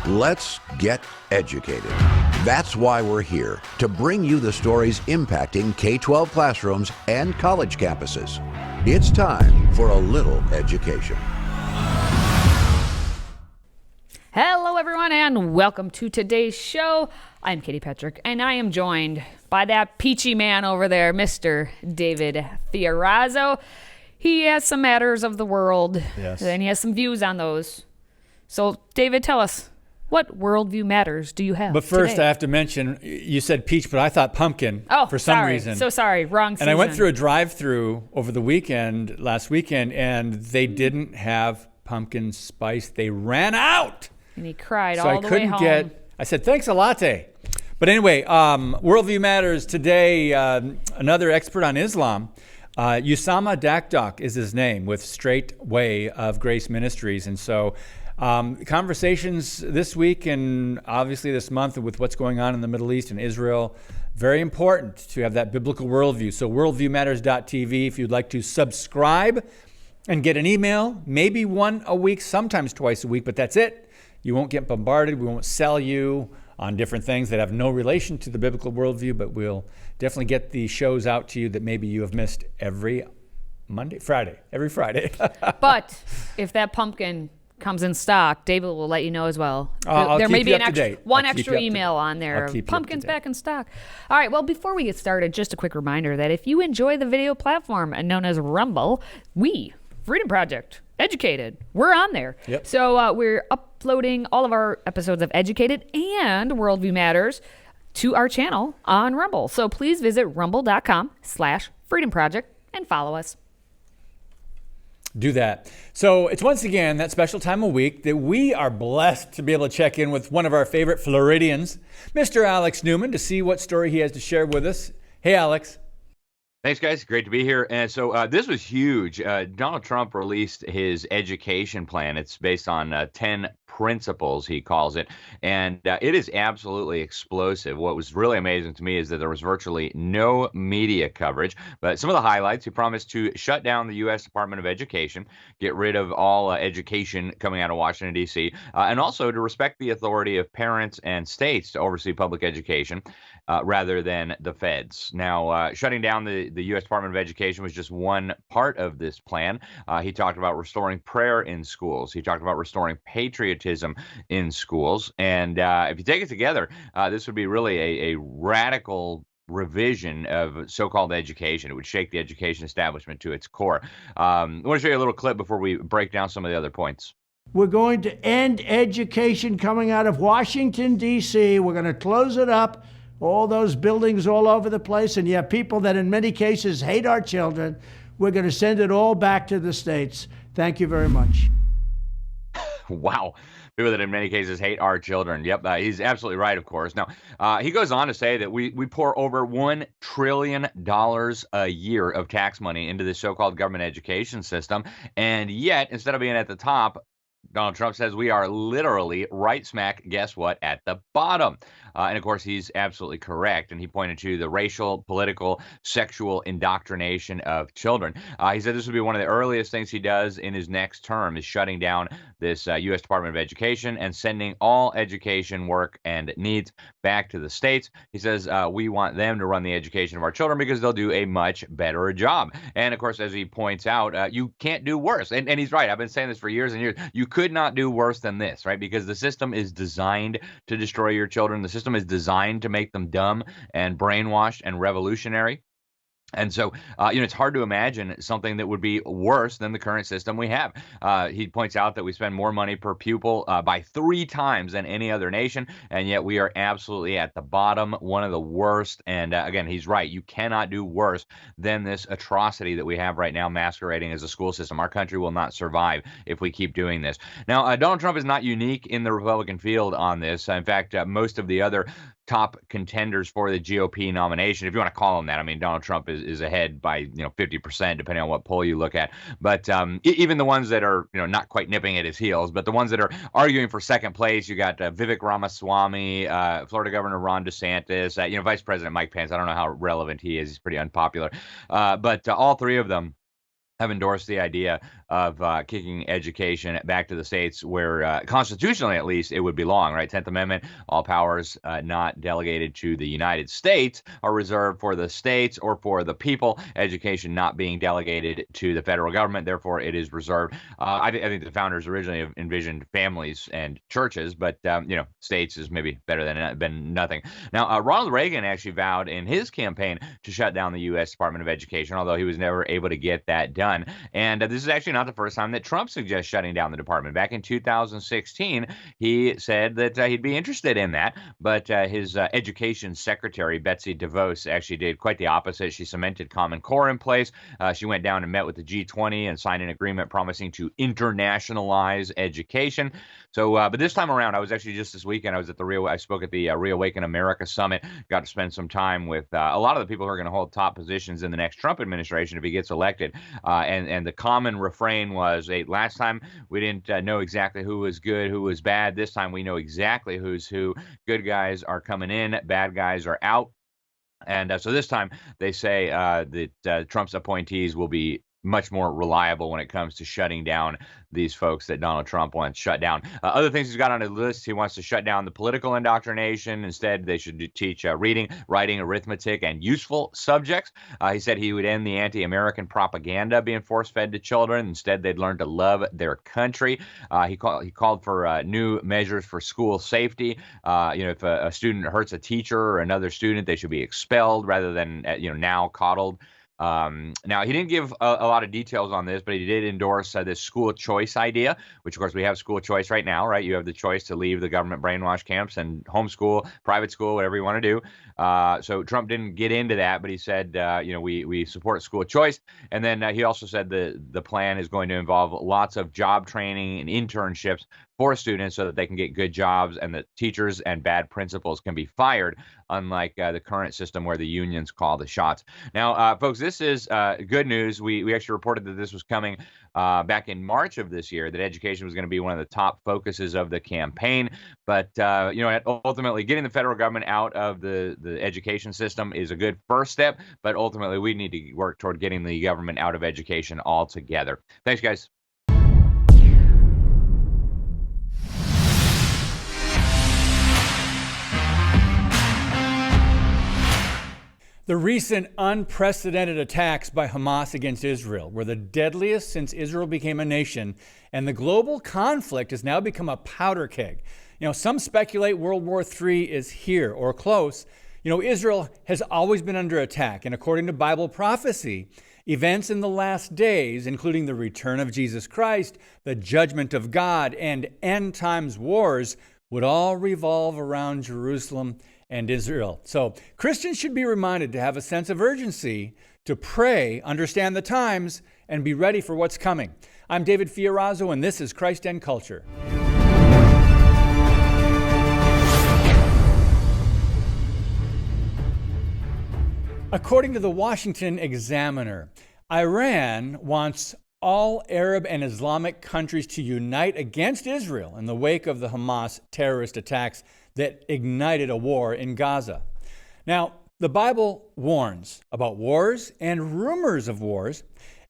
Let's get educated. That's why we're here, to bring you the stories impacting K-12 classrooms and college campuses. It's time for a little education. Hello, everyone, and welcome to today's show. I'm Katie Patrick, and I am joined by that peachy man over there, Mr. David Fiorazzo. He has some matters of the world, and he has some views on those. So, David, tell us, what worldview matters do you have But first, today? I have to mention, you said peach, but I thought pumpkin for some reason. So sorry, wrong season. And I went through a drive-through over the weekend, last weekend, and they didn't have pumpkin spice. They ran out. And he cried So all the way home. I said, thanks a latte. But anyway, worldview matters today. Another expert on Islam, Usama Dakdok is his name, with Straight Way of Grace Ministries. And so conversations this week and obviously this month with what's going on in the Middle East and Israel, very important to have that biblical worldview. So worldviewmatters.tv if you'd like to subscribe and get an email, maybe one a week, sometimes twice a week, but that's it. You won't get bombarded. We won't sell you on different things that have no relation to the biblical worldview, but we'll definitely get the shows out to you that maybe you have missed every Friday. But if that pumpkin comes in stock, David will let you know as well. There may be an extra email on there. Pumpkin's back in stock. All right, well, before we get started, just a quick reminder that if you enjoy the video platform known as Rumble, we, Freedom Project, Educated, we're on there. Yep. So we're uploading all of our episodes of Educated and Worldview Matters to our channel on Rumble. So please visit rumble.com/Freedom Project and follow us. Do that. So it's once again that special time of week that we are blessed to be able to check in with one of our favorite Floridians, Mr. Alex Newman, to see what story he has to share with us. Hey, Alex. Thanks, guys. Great to be here. And so this was huge. Donald Trump released his education plan. It's based on 10 principles, he calls it. And it is absolutely explosive. What was really amazing to me is that there was virtually no media coverage. But some of the highlights, he promised to shut down the U.S. Department of Education, get rid of all education coming out of Washington, D.C., and also to respect the authority of parents and states to oversee public education rather than the feds. Now, shutting down the U.S. Department of Education was just one part of this plan. He talked about restoring prayer in schools. He talked about restoring patriotism in schools. And if you take it together, this would be really a radical revision of so-called education. It would shake the education establishment to its core. I want to show you a little clip before we break down some of the other points. We're going to end education coming out of Washington, D.C. We're going to close it up. All those buildings all over the place, and you have people that in many cases hate our children. We're going to send it all back to the states. Thank you very much. Wow. People that in many cases hate our children. Yep, he's absolutely right, of course. Now, he goes on to say that we pour over $1 trillion a year of tax money into this so-called government education system, and yet, instead of being at the top, Donald Trump says we are literally right smack, guess what, at the bottom. And of course, he's absolutely correct. And he pointed to the racial, political, sexual indoctrination of children. He said this would be one of the earliest things he does in his next term is shutting down this U.S. Department of Education and sending all education work and needs back to the states. He says we want them to run the education of our children because they'll do a much better job. And of course, as he points out, you can't do worse. And he's right. I've been saying this for years and years. You could not do worse than this, right? Because the system is designed to destroy your children. The system is designed to make them dumb and brainwashed and revolutionary. And so, it's hard to imagine something that would be worse than the current system we have. He points out that we spend more money per pupil by 3 times than any other nation, and yet we are absolutely at the bottom, one of the worst. And again, he's right. You cannot do worse than this atrocity that we have right now masquerading as a school system. Our country will not survive if we keep doing this. Now, Donald Trump is not unique in the Republican field on this. In fact, most of the other top contenders for the GOP nomination, if you want to call them that. I mean, Donald Trump is ahead by 50%, depending on what poll you look at. But even the ones that are not quite nipping at his heels, but the ones that are arguing for second place, you got Vivek Ramaswamy, Florida Governor Ron DeSantis, Vice President Mike Pence. I don't know how relevant he is; he's pretty unpopular. But all three of them have endorsed the idea of kicking education back to the states where constitutionally, at least, it would belong, right? 10th Amendment, all powers not delegated to the United States are reserved for the states or for the people. Education not being delegated to the federal government, therefore it is reserved. I think the founders originally envisioned families and churches, but states is maybe better than nothing. Now, Ronald Reagan actually vowed in his campaign to shut down the U.S. Department of Education, although he was never able to get that done. And this is actually not the first time that Trump suggests shutting down the department. Back in 2016, he said that he'd be interested in that, but his education secretary, Betsy DeVos, actually did quite the opposite. She cemented Common Core in place. She went down and met with the G20 and signed an agreement promising to internationalize education. So, but this time around, I was actually just this weekend, I spoke at the Reawaken America Summit, got to spend some time with a lot of the people who are going to hold top positions in the next Trump administration if he gets elected. And the common refrain was, hey, last time we didn't know exactly who was good, who was bad. This time we know exactly who's who. Good guys are coming in, bad guys are out. And so this time they say that Trump's appointees will be much more reliable when it comes to shutting down these folks that Donald Trump wants shut down. Other things he's got on his list, he wants to shut down the political indoctrination. Instead, they should teach reading, writing, arithmetic, and useful subjects. He said he would end the anti-American propaganda being force-fed to children. Instead, they'd learn to love their country. He called for new measures for school safety. If a student hurts a teacher or another student, they should be expelled rather than now coddled. Now, he didn't give a lot of details on this, but he did endorse this school choice idea, which, of course, we have school choice right now, right? You have the choice to leave the government brainwash camps and homeschool, private school, whatever you want to do. So Trump didn't get into that, but he said, we support school choice. And then he also said the plan is going to involve lots of job training and internships for students so that they can get good jobs and that teachers and bad principals can be fired, unlike the current system where the unions call the shots. Now, folks, this is good news. We actually reported that this was coming back in March of this year, that education was going to be one of the top focuses of the campaign. But, ultimately getting the federal government out of the education system is a good first step. But ultimately, we need to work toward getting the government out of education altogether. Thanks, guys. The recent unprecedented attacks by Hamas against Israel were the deadliest since Israel became a nation, and the global conflict has now become a powder keg. Some speculate World War III is here or close. Israel has always been under attack, and according to Bible prophecy, events in the last days, including the return of Jesus Christ, the judgment of God, and end times wars, would all revolve around Jerusalem and Israel. So Christians should be reminded to have a sense of urgency, to pray, understand the times, and be ready for what's coming. I'm David Fiorazo, and this is Christ and Culture. According to the Washington Examiner, Iran wants all Arab and Islamic countries to unite against Israel in the wake of the Hamas terrorist attacks that ignited a war in Gaza. Now, the Bible warns about wars and rumors of wars,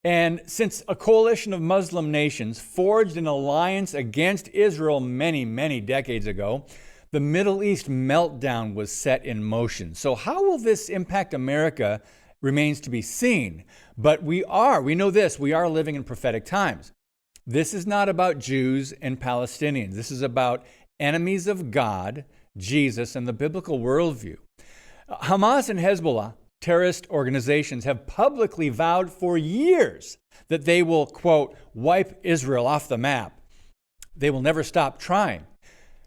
and since a coalition of Muslim nations forged an alliance against Israel many, many decades ago, the Middle East meltdown was set in motion. So how will this impact America remains to be seen. But we know this, we are living in prophetic times. This is not about Jews and Palestinians. This is about enemies of God, Jesus, and the biblical worldview. Hamas and Hezbollah, terrorist organizations, have publicly vowed for years that they will, quote, wipe Israel off the map. They will never stop trying.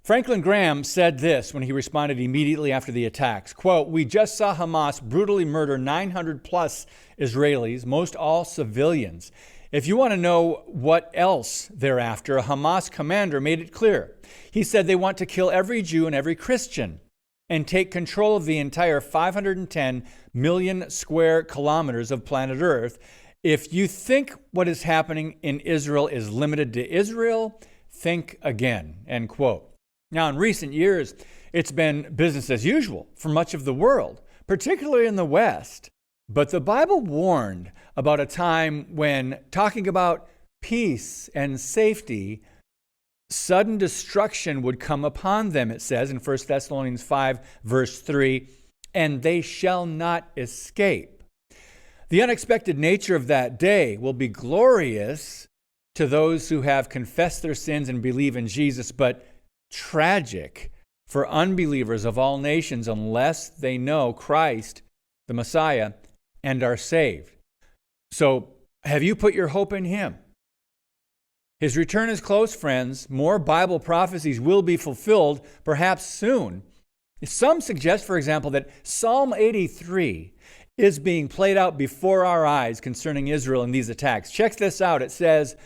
Franklin Graham said this when he responded immediately after the attacks, quote, "We just saw Hamas brutally murder 900 plus Israelis, most all civilians. If you want to know what else they're after, a Hamas commander made it clear. He said they want to kill every Jew and every Christian and take control of the entire 510 million square kilometers of planet Earth. If you think what is happening in Israel is limited to Israel, think again," end quote. Now, in recent years, it's been business as usual for much of the world, particularly in the West. But the Bible warned about a time when talking about peace and safety, sudden destruction would come upon them, it says in 1 Thessalonians 5, verse 3, and they shall not escape. The unexpected nature of that day will be glorious to those who have confessed their sins and believe in Jesus, but tragic for unbelievers of all nations unless they know Christ, the Messiah, and are saved. So, have you put your hope in him? His return is close, friends. More Bible prophecies will be fulfilled, perhaps soon. Some suggest, for example, that Psalm 83 is being played out before our eyes concerning Israel in these attacks. Check this out. It says,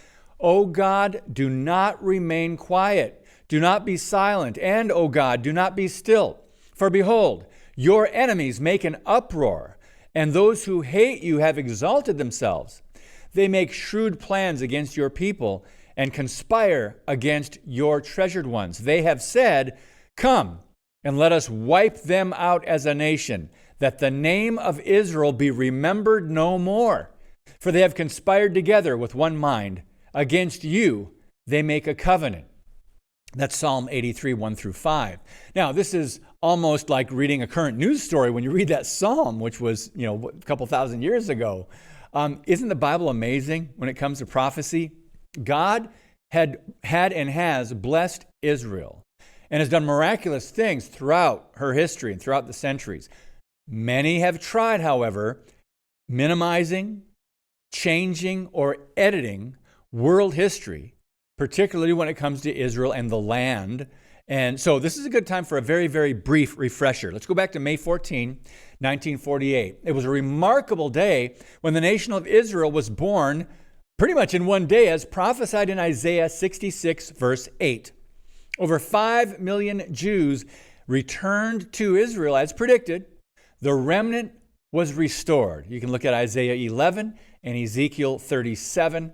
O God, do not remain quiet. Do not be silent. And, O God, do not be still. For behold, your enemies make an uproar, and those who hate you have exalted themselves. They make shrewd plans against your people and conspire against your treasured ones. They have said, come and let us wipe them out as a nation, that the name of Israel be remembered no more. For they have conspired together with one mind. Against you they make a covenant. That's Psalm 83, 1 through 5. Now, this is almost like reading a current news story when you read that psalm, which was, a couple thousand years ago. Isn't the Bible amazing when it comes to prophecy? God had and has blessed Israel and has done miraculous things throughout her history and throughout the centuries. Many have tried, however, minimizing, changing, or editing world history, particularly when it comes to Israel and the land. And so this is a good time for a very, very brief refresher. Let's go back to May 14, 1948. It was a remarkable day when the nation of Israel was born pretty much in one day, as prophesied in Isaiah 66, verse 8. Over 5 million Jews returned to Israel as predicted. The remnant was restored. You can look at Isaiah 11 and Ezekiel 37.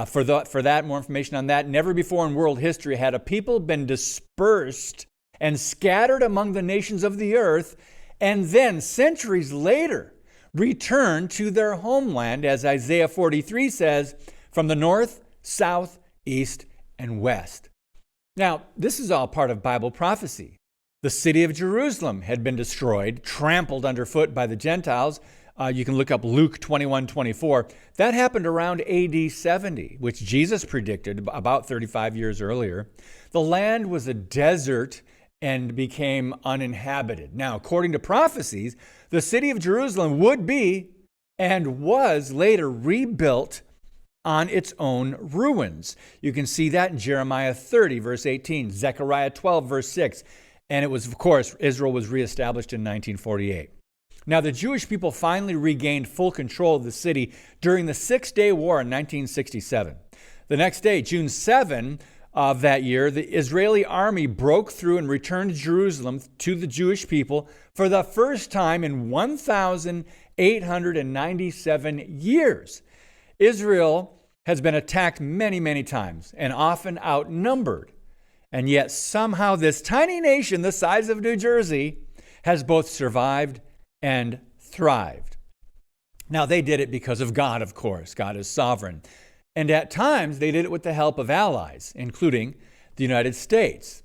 For that, more information on that. Never before in world history had a people been dispersed and scattered among the nations of the earth, and then centuries later returned to their homeland, as Isaiah 43 says, from the north, south, east, and west. Now, this is all part of Bible prophecy. The city of Jerusalem had been destroyed, trampled underfoot by the Gentiles. You can look up Luke 21:24. That happened around AD 70, which Jesus predicted about 35 years earlier. The land was a desert and became uninhabited. Now, according to prophecies, the city of Jerusalem would be and was later rebuilt on its own ruins. You can see that in Jeremiah 30, verse 18, Zechariah 12, verse 6. And it was, of course, Israel was reestablished in 1948. Now, the Jewish people finally regained full control of the city during the Six-Day War in 1967. The next day, June 7 of that year, the Israeli army broke through and returned Jerusalem to the Jewish people for the first time in 1,897 years. Israel has been attacked many, many times and often outnumbered. And yet somehow this tiny nation the size of New Jersey has both survived and thrived. Now, they did it because of God, of course. God is sovereign. And at times, they did it with the help of allies, including the United States.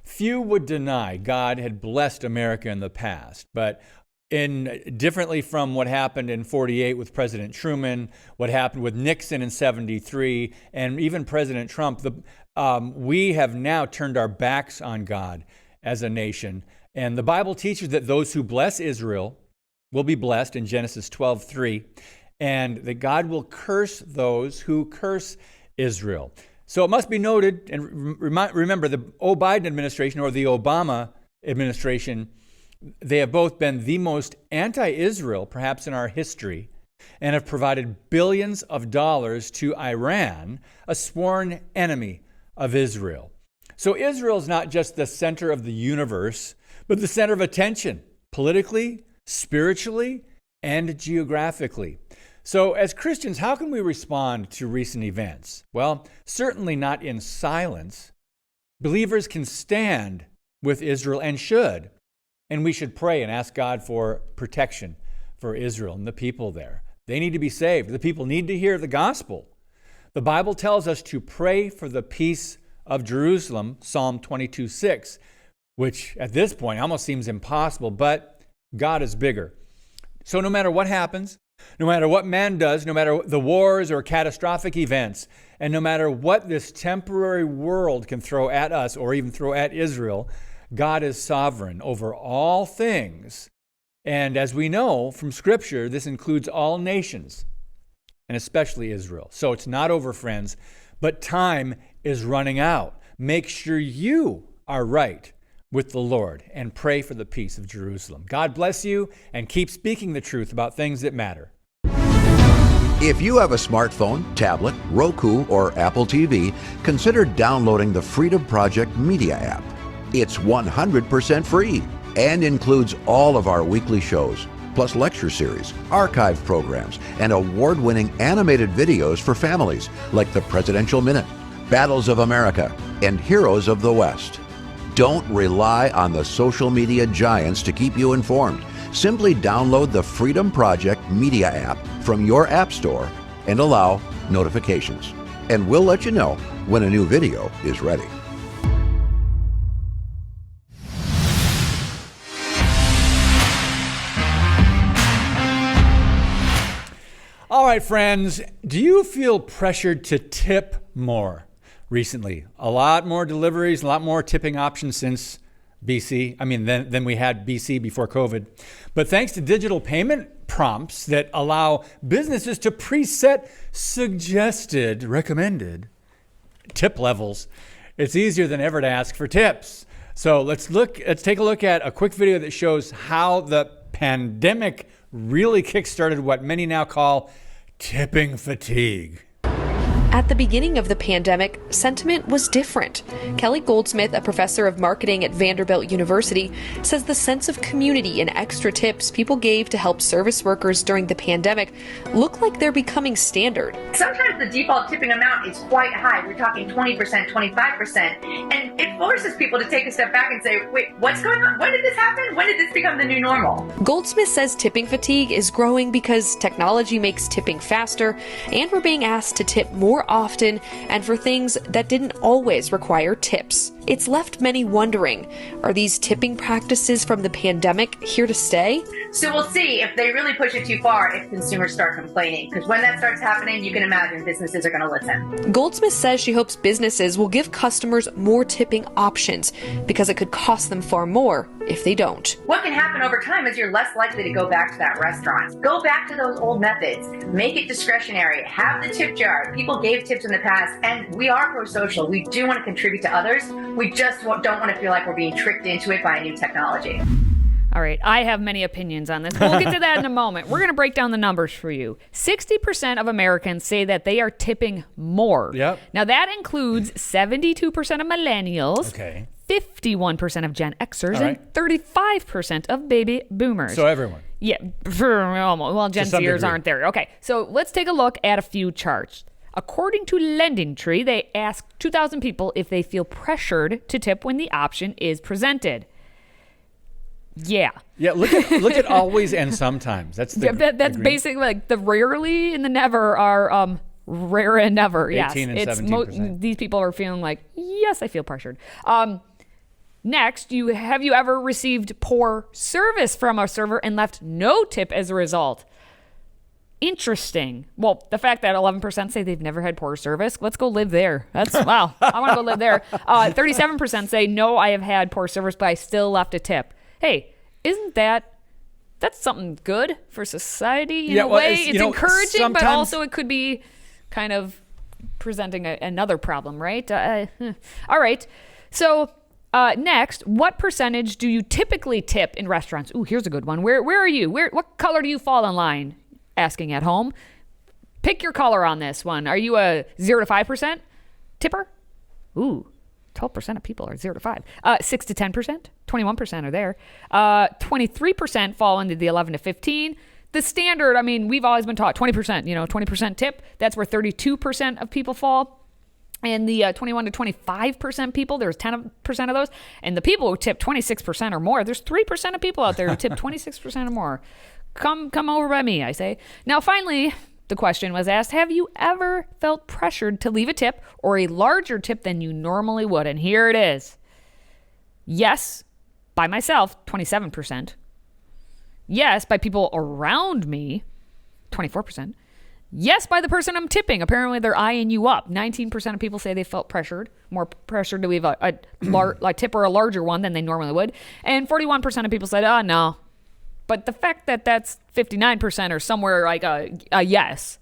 Few would deny God had blessed America in the past, but differently from what happened in 48 with President Truman, what happened with Nixon in 73, and even President Trump, we have now turned our backs on God as a nation. And the Bible teaches that those who bless Israel will be blessed in Genesis 12:3, and that God will curse those who curse Israel. So it must be noted, and remember, the Biden administration or the Obama administration, they have both been the most anti-Israel, perhaps in our history, and have provided billions of dollars to Iran, a sworn enemy of Israel. So Israel is not just the center of the universe, but the center of attention, politically, spiritually, and geographically. So as Christians, how can we respond to recent events? Well, certainly not in silence. Believers can stand with Israel and should. And we should pray and ask God for protection for Israel and the people there. They need to be saved. The people need to hear the gospel. The Bible tells us to pray for the peace of Jerusalem, Psalm 22:6, which at this point almost seems impossible, but God is bigger. So no matter what happens, no matter what man does, no matter the wars or catastrophic events, and no matter what this temporary world can throw at us or even throw at Israel, God is sovereign over all things. And as we know from Scripture, this includes all nations, and especially Israel. So it's not over, friends, but time is running out. Make sure you are right with the Lord and pray for the peace of Jerusalem. God bless you, and keep speaking the truth about things that matter. If you have a smartphone, tablet, Roku, or Apple TV, consider downloading the Freedom Project Media app. It's 100% free and includes all of our weekly shows, plus lecture series, archive programs, and award-winning animated videos for families like the Presidential Minute, Battles of America, and Heroes of the West. Don't rely on the social media giants to keep you informed. Simply download the Freedom Project Media app from your app store and allow notifications. And we'll let you know when a new video is ready. All right, friends, do you feel pressured to tip more recently? A lot more deliveries, a lot more tipping options since BC. Than we had BC before COVID. But thanks to digital payment prompts that allow businesses to preset suggested, recommended tip levels, it's easier than ever to ask for tips. So let's take a look at a quick video that shows how the pandemic really kickstarted what many now call tipping fatigue. At the beginning of the pandemic, sentiment was different. Kelly Goldsmith, a professor of marketing at Vanderbilt University, says the sense of community and extra tips people gave to help service workers during the pandemic look like they're becoming standard. Sometimes the default tipping amount is quite high. We're talking 20%, 25%. And it forces people to take a step back and say, wait, what's going on? When did this happen? When did this become the new normal? Goldsmith says tipping fatigue is growing because technology makes tipping faster, and we're being asked to tip more often and for things that didn't always require tips. It's left many wondering, are these tipping practices from the pandemic here to stay? So we'll see if they really push it too far if consumers start complaining. Because when that starts happening, you can imagine businesses are going to listen. Goldsmith says she hopes businesses will give customers more tipping options because it could cost them far more if they don't. What can happen over time is you're less likely to go back to that restaurant. Go back to those old methods. Make it discretionary. Have the tip jar. People gave tips in the past, and we are pro-social. We do want to contribute to others. We just don't want to feel like we're being tricked into it by a new technology. All right, I have many opinions on this. We'll get to that in a moment. We're going to break down the numbers for you. 60% of Americans say that they are tipping more. Yep. Now, that includes 72% of millennials, Okay. 51% of Gen Xers, All right. and 35% of baby boomers. So everyone. Yeah, well, Gen some Zers degree. aren't there. Okay, so let's take a look at a few charts. According to LendingTree, they asked 2,000 people if they feel pressured to tip when the option is presented. Yeah. Yeah, look at always and sometimes. That's the That's basically like the rarely and the never are rare and never. 18 and Yes, 17%. These people are feeling like, yes, I feel pressured. Next, have you ever received poor service from a server and left no tip as a result? Interesting. Well, the fact that 11% say they've never had poor service, let's go live there. That's wow. I want to go live there. 37% say no, I have had poor service, but I still left a tip. Hey, isn't that's something good for society in a way? It's encouraging, but also it could be kind of presenting another problem, right? All right. So next, what percentage do you typically tip in restaurants? Ooh, here's a good one. Where are you? What color do you fall in line? Asking at home. Pick your color on this one. Are you a 0 to 5% tipper? Ooh, 12% of people are 0 to 5. 6 to 10%, 21% are there. 23% fall into the 11 to 15. The standard, we've always been taught 20%, 20% tip. That's where 32% of people fall. And the 21 to 25% people, there's 10% of those. And the people who tip 26% or more, there's 3% of people out there who tip 26% or more. Come over by me, I say. Now, finally, the question was asked, have you ever felt pressured to leave a tip or a larger tip than you normally would? And here it is. Yes, by myself, 27%. Yes, by people around me, 24%. Yes, by the person I'm tipping. Apparently, they're eyeing you up. 19% of people say they felt pressured, more pressured to leave a tip or a larger one than they normally would. And 41% of people said, oh, no. But the fact that that's 59% or somewhere like a yes.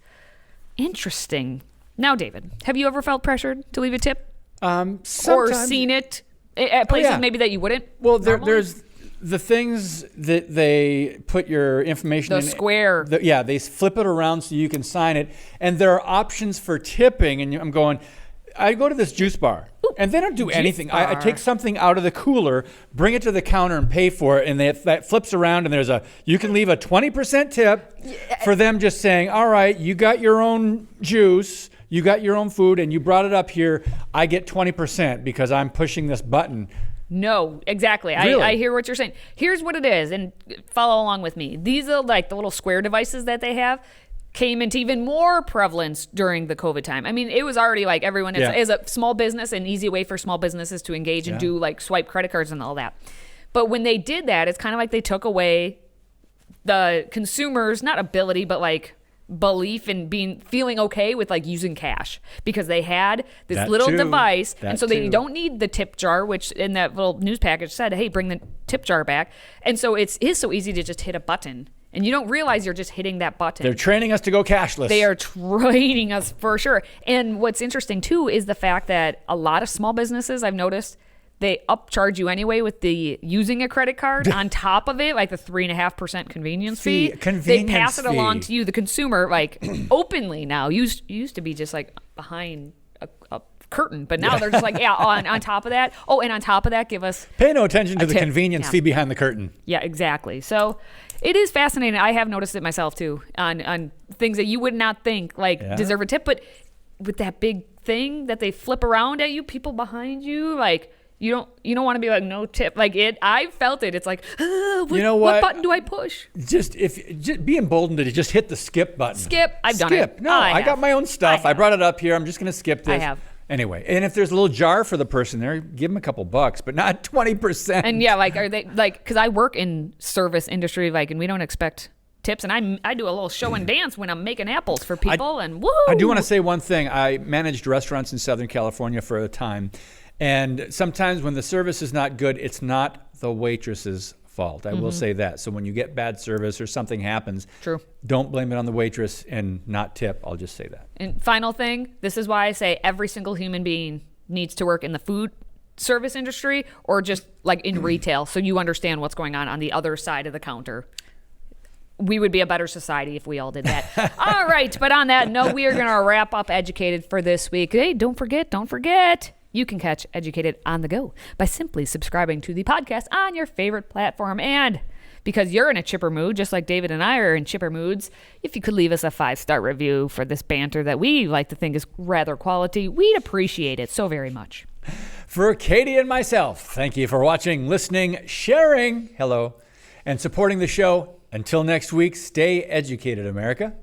Interesting. Now, David, have you ever felt pressured to leave a tip? Sometimes. Or seen it at places maybe that you wouldn't? Well, there's the things that they put your information in. The square. They flip it around so you can sign it. And there are options for tipping. And I'm going, I go to this juice bar. And they don't do anything. I take something out of the cooler, bring it to the counter and pay for it. And that flips around and you can leave a 20% tip for them just saying, all right, you got your own juice, you got your own food, and you brought it up here. I get 20% because I'm pushing this button. No, exactly. Really? I hear what you're saying. Here's what it is, and follow along with me. These are like the little square devices that they have. Came into even more prevalence during the COVID time. I mean, it was already like everyone is a small business, an easy way for small businesses to engage and do like swipe credit cards and all that. But when they did that, it's kind of like they took away the consumer's, not ability, but like belief in feeling okay with like using cash, because they had this device. And so they don't need the tip jar, which in that little news package said, hey, bring the tip jar back. And so it is so easy to just hit a button. And you don't realize you're just hitting that button. They're training us to go cashless. They are training us for sure. And what's interesting, too, is the fact that a lot of small businesses, I've noticed, they upcharge you anyway with the using a credit card on top of it, like the 3.5% convenience fee. They pass it along to you, the consumer, like openly now. Used to be just like behind a curtain, but now they're just like, on top of that. Oh, and on top of that, give us pay no attention to the convenience fee behind the curtain. Yeah, exactly. So it is fascinating. I have noticed it myself too on things that you would not think like deserve a tip, but with that big thing that they flip around at you, people behind you, like you don't want to be like no tip. Like I felt it. It's like, what button do I push? Just be emboldened to just hit the skip button. Skip. I've done it. No, I got my own stuff. I brought it up here. I'm just going to skip this. I have. Anyway, and if there's a little jar for the person there, give them a couple bucks, but not 20%. And like, are they like? Because I work in service industry, like, and we don't expect tips. And I do a little show and dance when I'm making apples for people, and woo! I do want to say one thing. I managed restaurants in Southern California for a time, and sometimes when the service is not good, it's not the waitress's fault. I will say that. So when you get bad service or something happens, don't blame it on the waitress and not tip. I'll just say that. And final thing, this is why I say every single human being needs to work in the food service industry or just like in retail, so you understand what's going on the other side of the counter. We would be a better society if we all did that. All right, but on that note, we are going to wrap up Educated for this week. Hey, don't forget. You can catch Educated on the go by simply subscribing to the podcast on your favorite platform. And because you're in a chipper mood, just like David and I are in chipper moods, if you could leave us a 5-star review for this banter that we like to think is rather quality, we'd appreciate it so very much. For Katie and myself, thank you for watching, listening, sharing, and supporting the show. Until next week, stay educated, America.